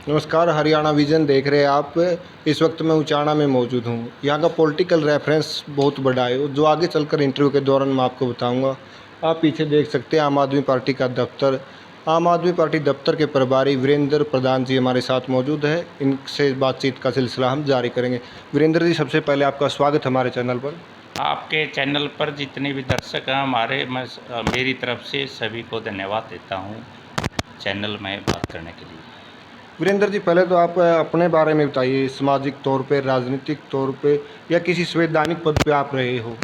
नमस्कार, हरियाणा विजन देख रहे हैं आप। इस वक्त मैं उचाना में मौजूद हूँ। यहाँ का पॉलिटिकल रेफरेंस बहुत बड़ा है, जो आगे चलकर इंटरव्यू के दौरान मैं आपको बताऊँगा। आप पीछे देख सकते हैं आम आदमी पार्टी का दफ्तर। आम आदमी पार्टी दफ्तर के प्रभारी वीरेंद्र प्रधान जी हमारे साथ मौजूद है। इनसे बातचीत का सिलसिला हम जारी करेंगे। वीरेंद्र जी, सबसे पहले आपका स्वागत हमारे चैनल पर। आपके चैनल पर जितने भी दर्शक हैं मैं मेरी तरफ से सभी को धन्यवाद देता हूँ चैनल में बात करने के लिए। वीरेंद्र जी, पहले तो आप अपने बारे में बताइए। सामाजिक तौर पे, राजनीतिक तौर पे या किसी संवैधानिक पद पे आप रहे हो?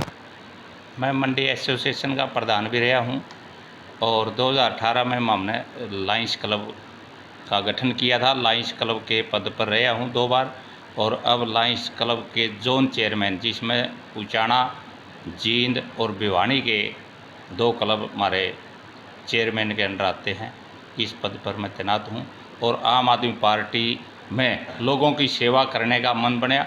मैं मंडी एसोसिएशन का प्रधान भी रहा हूँ और 2018 में हमने लायंस क्लब का गठन किया था। लायंस क्लब के पद पर रहा हूँ 2 बार और अब लायंस क्लब के जोन चेयरमैन, जिसमें उचाना, जींद और भिवानी के 2 क्लब हमारे चेयरमैन के अंडर आते हैं, इस पद पर मैं तैनात हूँ। और आम आदमी पार्टी में लोगों की सेवा करने का मन बना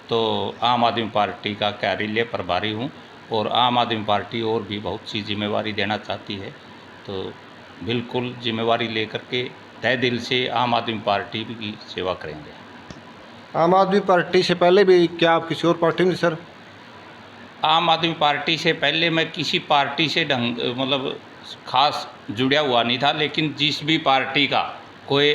तो आम आदमी पार्टी का कार्यालय प्रभारी हूँ और आम आदमी पार्टी और भी बहुत सी जिम्मेवारी देना चाहती है, तो बिल्कुल जिम्मेवारी लेकर के तय दिल से आम आदमी पार्टी की सेवा करेंगे। आम आदमी पार्टी से पहले भी क्या आप किसी और पार्टी में सर? आम आदमी पार्टी से पहले मैं किसी पार्टी से मतलब खास जुड़ा हुआ नहीं था, लेकिन जिस भी पार्टी का कोई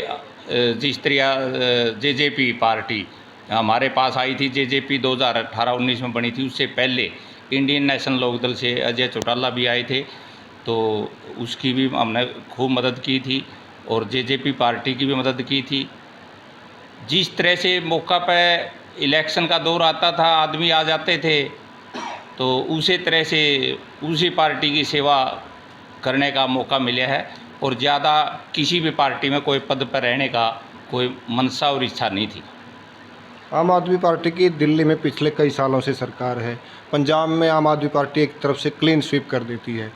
जिस तरह जेजेपी पार्टी हमारे पास आई थी, जेजेपी 2018-19 में बनी थी, उससे पहले इंडियन नेशनल लोकदल से अजय चौटाला भी आए थे, तो उसकी भी हमने खूब मदद की थी और जेजेपी पार्टी की भी मदद की थी। जिस तरह से मौका पर इलेक्शन का दौर आता था, आदमी आ जाते थे, तो उसी तरह से उसी पार्टी की सेवा करने का मौका मिला है और ज़्यादा किसी भी पार्टी में कोई पद पर रहने का कोई मनसा और इच्छा नहीं थी। आम आदमी पार्टी की दिल्ली में पिछले कई सालों से सरकार है। पंजाब में आम आदमी पार्टी एक तरफ से क्लीन स्वीप कर देती है।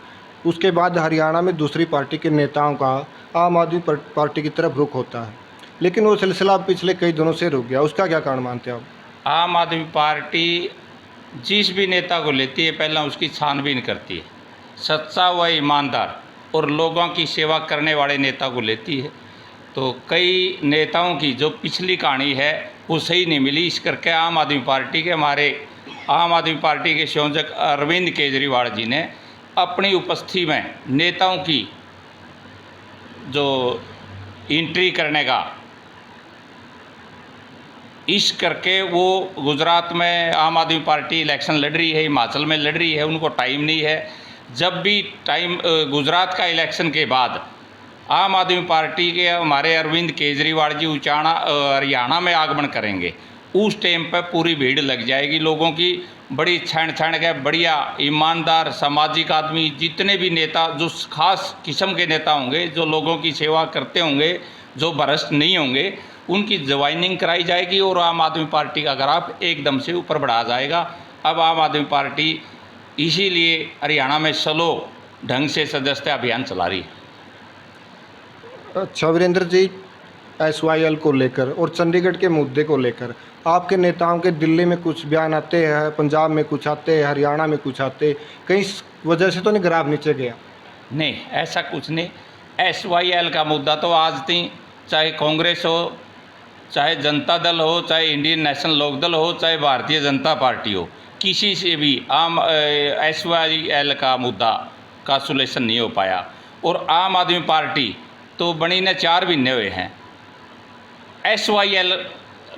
उसके बाद हरियाणा में दूसरी पार्टी के नेताओं का आम आदमी पार्टी की तरफ रुख होता है, लेकिन वो सिलसिला पिछले कई दिनों से रुक गया। उसका क्या कारण मानते हैं आप? आम आदमी पार्टी जिस भी नेता को लेती है पहला उसकी छानबीन करती है, सच्चा व ईमानदार और लोगों की सेवा करने वाले नेता को लेती है। तो कई नेताओं की जो पिछली कहानी है वो सही नहीं मिली, इस करके आम आदमी पार्टी के हमारे आम आदमी पार्टी के संयोजक अरविंद केजरीवाल जी ने अपनी उपस्थिति में नेताओं की जो एंट्री करने का इस करके वो गुजरात में आम आदमी पार्टी इलेक्शन लड़ रही है, हिमाचल में लड़ रही है, उनको टाइम नहीं है। जब भी टाइम गुजरात का इलेक्शन के बाद आम आदमी पार्टी के हमारे अरविंद केजरीवाल जी उचाना हरियाणा में आगमन करेंगे, उस टाइम पर पूरी भीड़ लग जाएगी लोगों की। बड़ी छान छान के बढ़िया ईमानदार सामाजिक आदमी जितने भी नेता जो खास किस्म के नेता होंगे, जो लोगों की सेवा करते होंगे, जो भ्रष्ट नहीं होंगे, उनकी ज्वाइनिंग कराई जाएगी और आम आदमी पार्टी का ग्राफ एकदम से ऊपर बढ़ा जाएगा। अब आम आदमी पार्टी इसीलिए हरियाणा में स्लो ढंग से सदस्यता अभियान चला रही है। अच्छा वीरेंद्र जी, SYL को लेकर और चंडीगढ़ के मुद्दे को लेकर आपके नेताओं के दिल्ली में कुछ बयान आते हैं, पंजाब में कुछ आते हैं, हरियाणा में कुछ आते, कहीं वजह से तो नहीं ग्राफ नीचे गया? नहीं, ऐसा कुछ नहीं। SYL का मुद्दा तो आज तक चाहे कांग्रेस हो, चाहे जनता दल हो, चाहे इंडियन नेशनल लोकदल हो, चाहे भारतीय जनता पार्टी हो, किसी से भी SYL का मुद्दा का सोल्यूशन नहीं हो पाया। और आम आदमी पार्टी तो बनी ने 4 महीने हुए हैं। SYL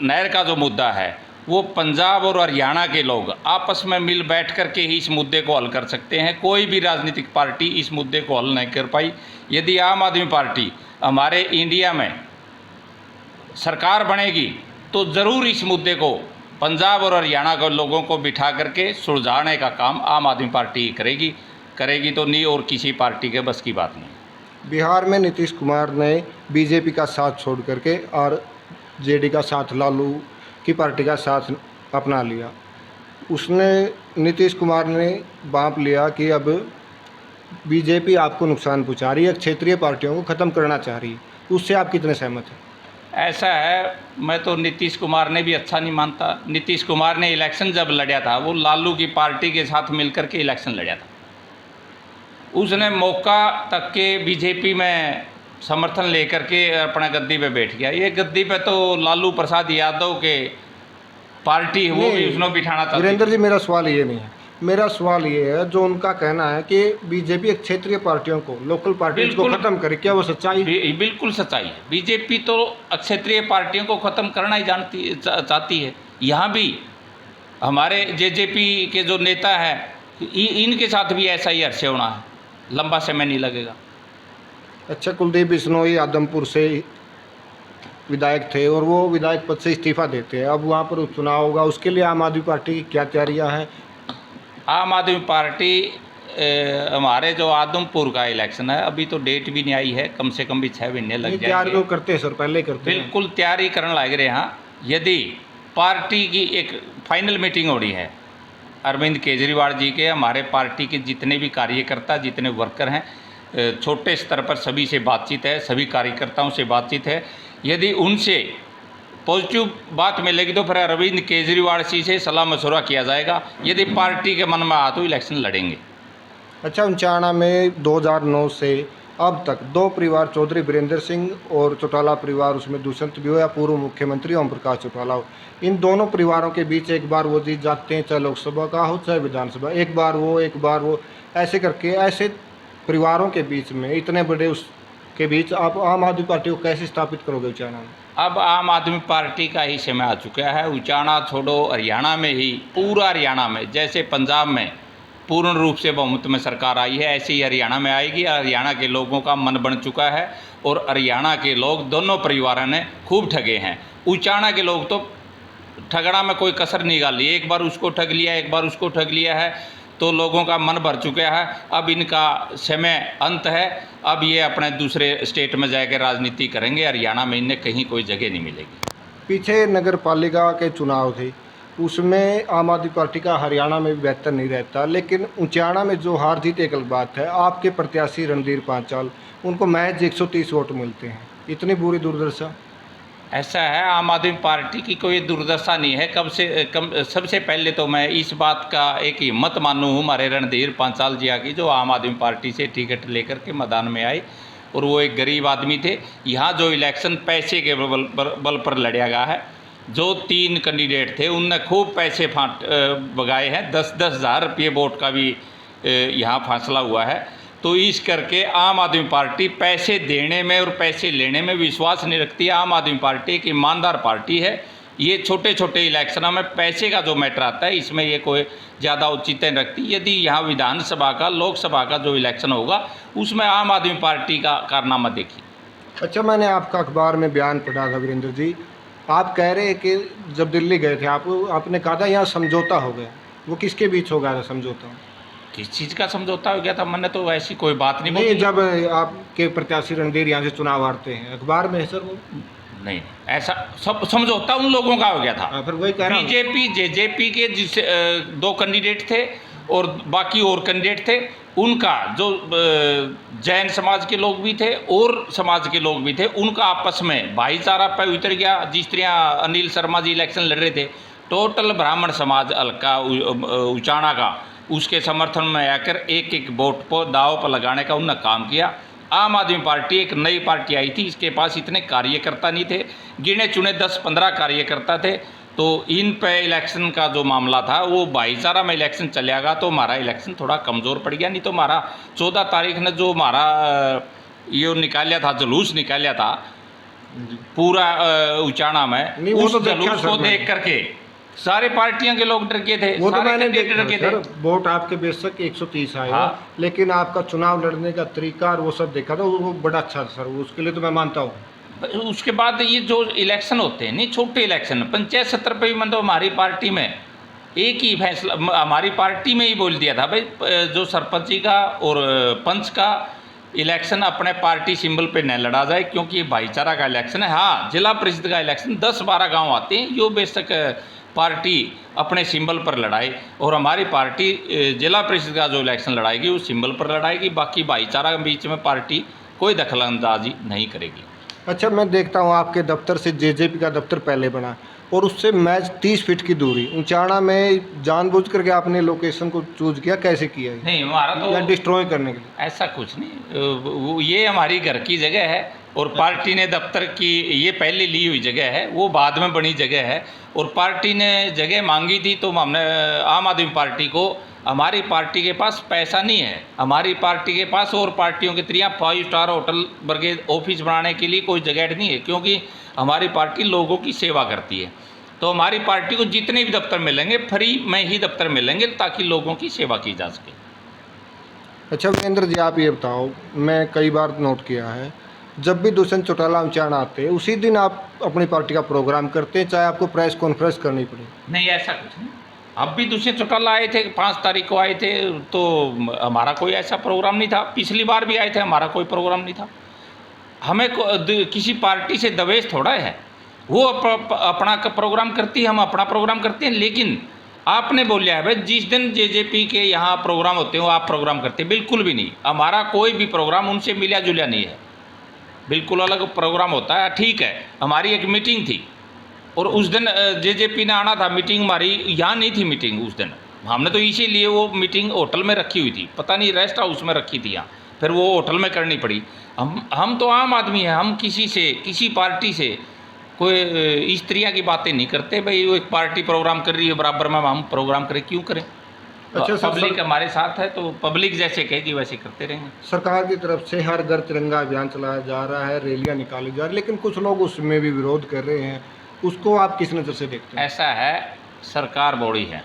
नहर का जो मुद्दा है वो पंजाब और हरियाणा के लोग आपस में मिल बैठ कर के ही इस मुद्दे को हल कर सकते हैं। कोई भी राजनीतिक पार्टी इस मुद्दे को हल नहीं कर पाई। यदि आम आदमी पार्टी हमारे इंडिया में सरकार बनेगी तो ज़रूर इस मुद्दे को पंजाब और हरियाणा के लोगों को बिठा करके सुलझाने का काम आम आदमी पार्टी करेगी तो नहीं, और किसी पार्टी के बस की बात नहीं। बिहार में नीतीश कुमार ने बीजेपी का साथ छोड़ करके और जेडी का साथ, लालू की पार्टी का साथ अपना लिया। उसने नीतीश कुमार ने भांप लिया कि अब बीजेपी आपको नुकसान पहुंचा रही है, क्षेत्रीय पार्टियों को ख़त्म करना चाह रही है। उससे आप कितने सहमत हैं? ऐसा है, मैं तो नीतीश कुमार ने भी अच्छा नहीं मानता। नीतीश कुमार ने इलेक्शन जब लड़ा था वो लालू की पार्टी के साथ मिलकर के इलेक्शन लड़ा था। उसने मौका तक के बीजेपी में समर्थन लेकर के अपना गद्दी पे बैठ गया। ये गद्दी पे तो लालू प्रसाद यादव के पार्टी है, वो भी उसने बिठाना चाहती वीरेंद्र जी, मेरा सवाल ये नहीं है। मेरा सवाल ये है, जो उनका कहना है कि बीजेपी क्षेत्रीय पार्टियों को, लोकल पार्टियों को बिल्कुल। खत्म करे, क्या वो सच्चाई है? बिल्कुल सच्चाई है। बीजेपी तो क्षेत्रीय पार्टियों को ख़त्म करना ही चाहती है। यहाँ भी हमारे जेजेपी के जो नेता हैं, इनके साथ भी ऐसा ही हर्षे होना है, लंबा समय नहीं लगेगा। अच्छा, कुलदीप बिश्नोई आदमपुर से विधायक थे और वो विधायक पद से इस्तीफा देते हैं, अब वहाँ पर उपचुनाव होगा, उसके लिए आम आदमी पार्टी की क्या तैयारियाँ हैं? आम आदमी पार्टी हमारे जो आदमपुर का इलेक्शन है, अभी तो डेट भी नहीं आई है, कम से कम भी 6 महीने लग तैयारी जाएंगे। तो करते हैं सर, पहले ही करते हैं। बिल्कुल तैयारी करने लग रहे हैं। यदि पार्टी की एक फाइनल मीटिंग हो रही है अरविंद केजरीवाल जी के, हमारे पार्टी के जितने भी कार्यकर्ता, जितने वर्कर हैं, छोटे स्तर पर सभी से बातचीत है, सभी कार्यकर्ताओं से बातचीत है। यदि उनसे पॉजिटिव बात मिलेगी तो फिर अरविंद केजरीवाल जी से सलाह मशवरा किया जाएगा। यदि पार्टी के मन में आ तो इलेक्शन लड़ेंगे। अच्छा, उचाना में 2009 से अब तक 2 परिवार, चौधरी वीरेंद्र सिंह और चौटाला परिवार, उसमें दुष्यंत भी हो या पूर्व मुख्यमंत्री ओम प्रकाश चौटाला हो, इन दोनों परिवारों के बीच एक बार वो जीत जाते हैं, चाहे लोकसभा का हो चाहे विधानसभा, एक बार वो, ऐसे करके ऐसे परिवारों के बीच में, इतने बड़े उसके बीच आप आम आदमी पार्टी को कैसे स्थापित करोगे उचाना में? अब आम आदमी पार्टी का ही समय आ चुका है। उचाना छोड़ो, हरियाणा में ही, पूरा हरियाणा में, जैसे पंजाब में पूर्ण रूप से बहुमत में सरकार आई है, ऐसे ही हरियाणा में आएगी। हरियाणा के लोगों का मन बन चुका है और हरियाणा के लोग, दोनों परिवारों ने खूब ठगे हैं। उचाना के लोग तो ठगड़ा में कोई कसर नहीं डाली, एक बार उसको ठग लिया, एक बार उसको ठग लिया है, तो लोगों का मन भर चुका है। अब इनका समय अंत है, अब ये अपने दूसरे स्टेट में जाकर राजनीति करेंगे। हरियाणा में इन्हें कहीं कोई जगह नहीं मिलेगी। पीछे नगर पालिका के चुनाव थे, उसमें आम आदमी पार्टी का हरियाणा में भी बेहतर नहीं रहता, लेकिन उचाना में जो हार जीत एक अलग बात है। आपके प्रत्याशी रणधीर पांचाल, उनको महज 130 वोट मिलते हैं, इतनी बुरी दुर्दशा? ऐसा है, आम आदमी पार्टी की कोई दुर्दशा नहीं है। सबसे पहले तो मैं इस बात का एक हिम्मत मानूँ हूँ हमारे रणधीर पांचाल जी की, जो आम आदमी पार्टी से टिकट लेकर के मैदान में आए और वो एक गरीब आदमी थे। यहाँ जो इलेक्शन पैसे के बल पर लड़ा गया है, जो 3 कैंडिडेट थे उनने खूब पैसे बगाए हैं, 10-10 हज़ार रुपये वोट का भी यहाँ फैसला हुआ है। तो इस करके आम आदमी पार्टी पैसे देने में और पैसे लेने में विश्वास नहीं रखती है। आम आदमी पार्टी एक ईमानदार पार्टी है। ये छोटे छोटे इलेक्शनों में पैसे का जो मैटर आता है, इसमें ये कोई ज़्यादा औचित्य नहीं रखती। यदि यहाँ विधानसभा का, लोकसभा का जो इलेक्शन होगा, उसमें आम आदमी पार्टी का कारनामा देखिए। अच्छा, मैंने आपका अखबार में बयान पढ़ा था वीरेंद्र जी, आप कह रहे हैं कि जब दिल्ली गए थे आपने कहा था यहाँ समझौता हो गया, वो किसके बीच हो गया था समझौता? किस चीज़ का समझौता हो गया था? मैंने तो ऐसी कोई बात नहीं नहीं, बोली। जब आपके प्रत्याशी रणधीर यहाँ से चुनाव हारते हैं, अखबार में है सर वो। नहीं, ऐसा सब समझौता उन लोगों का हो गया था। फिर वही कह रहा हूँ। बीजेपी जेजेपी के जिस 2 कैंडिडेट थे और बाकी और कैंडिडेट थे, उनका जो जैन समाज के लोग भी थे और समाज के लोग भी थे, उनका आपस में भाईचारा पे उतर गया। जिस तरह अनिल शर्मा जी इलेक्शन लड़ रहे थे, टोटल ब्राह्मण समाज हल्का उचाना का, उसके समर्थन में आकर एक वोट पर दाव पर लगाने का उन्होंने काम किया। आम आदमी पार्टी एक नई पार्टी आई थी, इसके पास इतने कार्यकर्ता नहीं थे, गिने चुने 10-15 कार्यकर्ता थे। तो इन पे इलेक्शन का जो मामला था, वो भाईचारा में इलेक्शन चलेगा, तो हमारा इलेक्शन थोड़ा कमज़ोर पड़ गया। नहीं तो हमारा 14 तारीख ने जो हमारा ये निकाला था, जुलूस निकाला था पूरा उचाना में, वो उस तो देखा जुलूस को सर देख करके सारे पार्टियों के लोग डर गए थे। वो तो सारे मैंने कैंडिडेट डर गए देखा थे। सर, वोट आपके बेशक 130 आए, हाँ। लेकिन आपका चुनाव लड़ने का तरीका और वो सब देखा था, वो बड़ा अच्छा था सर, उसके लिए तो मैं मानता हूँ। उसके बाद ये जो इलेक्शन होते हैं, नहीं छोटे इलेक्शन, पंचायत सत्र पे भी मतलब हमारी पार्टी में एक ही फैसला, हमारी पार्टी में ही बोल दिया था, भाई जो सरपंची का और पंच का इलेक्शन अपने पार्टी सिंबल पे न लड़ा जाए, क्योंकि ये भाईचारा का इलेक्शन है। हाँ, जिला परिषद का इलेक्शन 10-12 गांव आते हैं, यो बेशक पार्टी अपने सिंबल पर लड़ाए, और हमारी पार्टी जिला परिषद का जो इलेक्शन लड़ाएगी वो सिंबल पर लड़ाएगी। बाकी भाईचारा के बीच में पार्टी कोई दखलंदाजी नहीं करेगी। अच्छा, मैं देखता हूँ आपके दफ्तर से जेजेपी का दफ्तर पहले बना और उससे मैच 30 फीट की दूरी ऊंचाना में जानबूझ करके आपने लोकेशन को चूज किया, कैसे किया ये? नहीं, हमारा या तो डिस्ट्रॉय करने के लिए? ऐसा कुछ नहीं। वो ये हमारी घर की जगह है और पार्टी ने दफ्तर की ये पहले ली हुई जगह है, वो बाद में बनी जगह है। और पार्टी ने जगह मांगी थी तो हमने आम आदमी पार्टी को, हमारी पार्टी के पास पैसा नहीं है, हमारी पार्टी के पास और पार्टियों की तरह 5 स्टार होटल वर्गे ऑफिस बनाने के लिए कोई जगह नहीं है, क्योंकि हमारी पार्टी लोगों की सेवा करती है। तो हमारी पार्टी को जितने भी दफ्तर मिलेंगे फ्री में ही दफ्तर मिलेंगे, ताकि लोगों की सेवा की जा सके। अच्छा वीरेंद्र जी, आप ये बताओ, मैं कई बार नोट किया है, जब भी दुष्यंत चौटाला ऊंचाना आते हैं उसी दिन आप अपनी पार्टी का प्रोग्राम करते हैं, चाहे आपको प्रेस कॉन्फ्रेंस करनी पड़े। नहीं, ऐसा कुछ नहीं। अब भी दूसरे चौटाला आए थे, 5 तारीख को आए थे, तो हमारा कोई ऐसा प्रोग्राम नहीं था। पिछली बार भी आए थे, हमारा कोई प्रोग्राम नहीं था। हमें किसी पार्टी से दवेश थोड़ा है, वो अपना प्रोग्राम करती है, हम अपना प्रोग्राम करते हैं। लेकिन आपने बोलिया है भाई जिस दिन जेजेपी के यहाँ प्रोग्राम होते हैं वो आप प्रोग्राम करते हैं, बिल्कुल भी नहीं। हमारा कोई भी प्रोग्राम उनसे मिला जुलिया नहीं है, बिल्कुल अलग प्रोग्राम होता है। ठीक है, हमारी एक मीटिंग थी और उस दिन जेजेपी ने आना था, मीटिंग हमारी यहाँ नहीं थी। मीटिंग उस दिन हमने तो इसीलिए वो मीटिंग होटल में रखी हुई थी, पता नहीं रेस्ट हाउस में रखी थी यहाँ, फिर वो होटल में करनी पड़ी। हम तो आम आदमी हैं, हम किसी से, किसी पार्टी से कोई इस तरह की बातें नहीं करते। भाई वो एक पार्टी प्रोग्राम कर रही है, बराबर में हम प्रोग्राम करें, क्यों करें? अच्छा सर, पब्लिक हमारे साथ है तो पब्लिक जैसे कहेगी वैसे करते रहेंगे। सरकार की तरफ से हर घर तिरंगा अभियान चलाया जा रहा है, रैलियां निकाली जा रही है, लेकिन कुछ लोग उसमें भी विरोध कर रहे हैं, उसको आप किस नज़र से देखते हैं? ऐसा है, सरकार बॉडी है,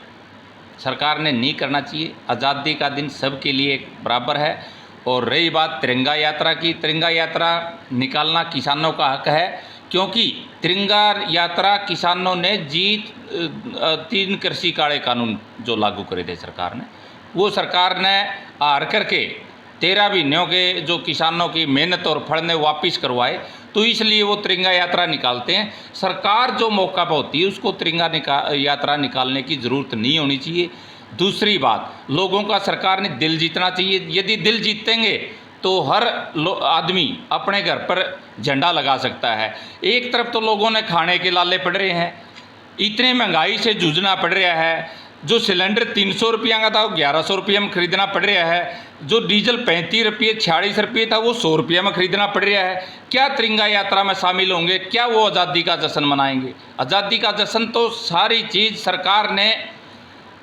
सरकार ने नहीं करना चाहिए। आज़ादी का दिन सबके लिए बराबर है। और रही बात तिरंगा यात्रा की, तिरंगा यात्रा निकालना किसानों का हक है, क्योंकि तिरंगा यात्रा किसानों ने जीत 3 कृषि काले कानून जो लागू करे थे सरकार ने, वो सरकार ने हार करके 13 महीनों के जो किसानों की मेहनत और फल ने वापस करवाए, तो इसलिए वो तिरंगा यात्रा निकालते हैं। सरकार जो मौका पर होती है उसको तिरंगा यात्रा निकालने की ज़रूरत नहीं होनी चाहिए। दूसरी बात, लोगों का सरकार ने दिल जीतना चाहिए। यदि दिल जीतेंगे तो हर आदमी अपने घर पर झंडा लगा सकता है। एक तरफ तो लोगों ने खाने के लाले पड़ रहे हैं, इतने महंगाई से जूझना पड़ रहा है। जो सिलेंडर 300 रुपया का था वो 1100 रुपये में ख़रीदना पड़ रहा है। जो डीजल 35 रुपये 46 रुपये था वो 100 रुपये में ख़रीदना पड़ रहा है। क्या तिरंगा यात्रा में शामिल होंगे? क्या वो आज़ादी का जश्न मनाएंगे? आज़ादी का जश्न तो सारी चीज़ सरकार ने,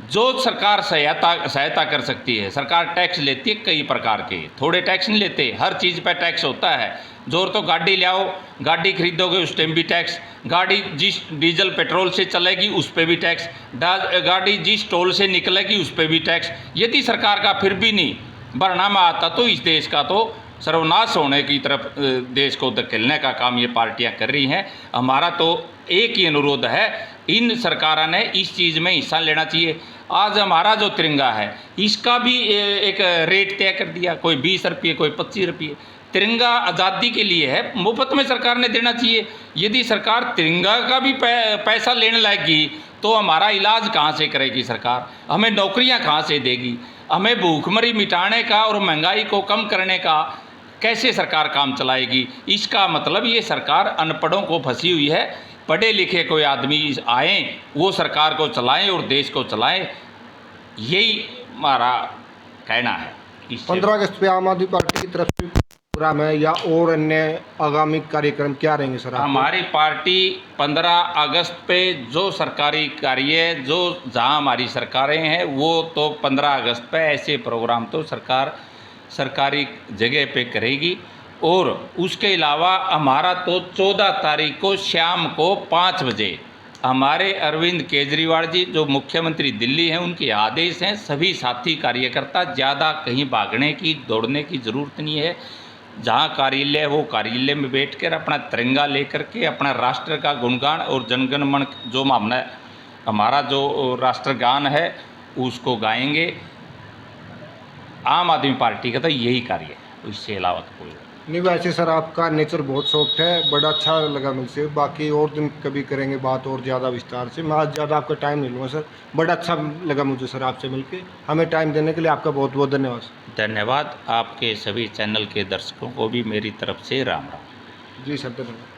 जो सरकार सहायता कर सकती है। सरकार टैक्स लेती है कई प्रकार के, थोड़े टैक्स नहीं लेते, हर चीज़ पर टैक्स होता है। जोर तो गाड़ी ले आओ, गाड़ी खरीदोगे उस टाइम भी टैक्स, गाड़ी जिस डीजल पेट्रोल से चलेगी उस पर भी टैक्स, गाड़ी जिस टोल से निकलेगी उस पर भी टैक्स। यदि सरकार का फिर भी नहीं भरना में आता तो इस देश का तो सर्वनाश होने की तरफ देश को धकेलने का काम ये पार्टियां कर रही हैं। हमारा तो एक ही अनुरोध है, इन सरकारों ने इस चीज़ में हिस्सा लेना चाहिए। आज हमारा जो तिरंगा है इसका भी एक रेट तय कर दिया, कोई 20 रुपये, कोई 25 रुपये। तिरंगा आज़ादी के लिए है, मुफ्त में सरकार ने देना चाहिए। यदि सरकार तिरंगा का भी पैसा लेने लगेगी तो हमारा इलाज कहाँ से करेगी सरकार? हमें नौकरियाँ कहाँ से देगी? हमें भूखमरी मिटाने का और महंगाई को कम करने का कैसे सरकार काम चलाएगी? इसका मतलब ये सरकार अनपढ़ों को फंसी हुई है। पढ़े लिखे कोई आदमी आए, वो सरकार को चलाएं और देश को चलाएं, यही हमारा कहना है। 15 अगस्त पे आम आदमी पार्टी की तरफ से प्रोग्राम है या और अन्य आगामी कार्यक्रम क्या रहेंगे सर? हमारी पार्टी 15 अगस्त पे जो सरकारी कार्य, जो जहां हमारी सरकारें हैं, वो तो 15 अगस्त पे ऐसे प्रोग्राम तो सरकार सरकारी जगह पे करेगी। और उसके अलावा हमारा तो 14 तारीख को शाम को 5 बजे हमारे अरविंद केजरीवाल जी जो मुख्यमंत्री दिल्ली हैं, उनके आदेश हैं, सभी साथी कार्यकर्ता ज़्यादा कहीं भागने की, दौड़ने की ज़रूरत नहीं है। जहाँ कार्यालय हो कार्यालय में बैठकर अपना तिरंगा लेकर के अपना राष्ट्र का गुणगान और जनगण मन जो हमारा जो राष्ट्रगान है उसको गाएंगे। आम आदमी पार्टी का तो यही कार्य है, इससे अलावा तो कोई नहीं। वैसे सर आपका नेचर बहुत सॉफ्ट है, बड़ा अच्छा लगा मुझसे। बाकी और दिन कभी करेंगे बात और ज़्यादा विस्तार से, मैं आज ज़्यादा आपका टाइम नहीं लूँगा सर। बड़ा अच्छा लगा मुझे सर आपसे मिलके, हमें टाइम देने के लिए आपका बहुत बहुत धन्यवाद। धन्यवाद। आपके सभी चैनल के दर्शकों को भी मेरी तरफ से राम राम। जी सर, धन्यवाद।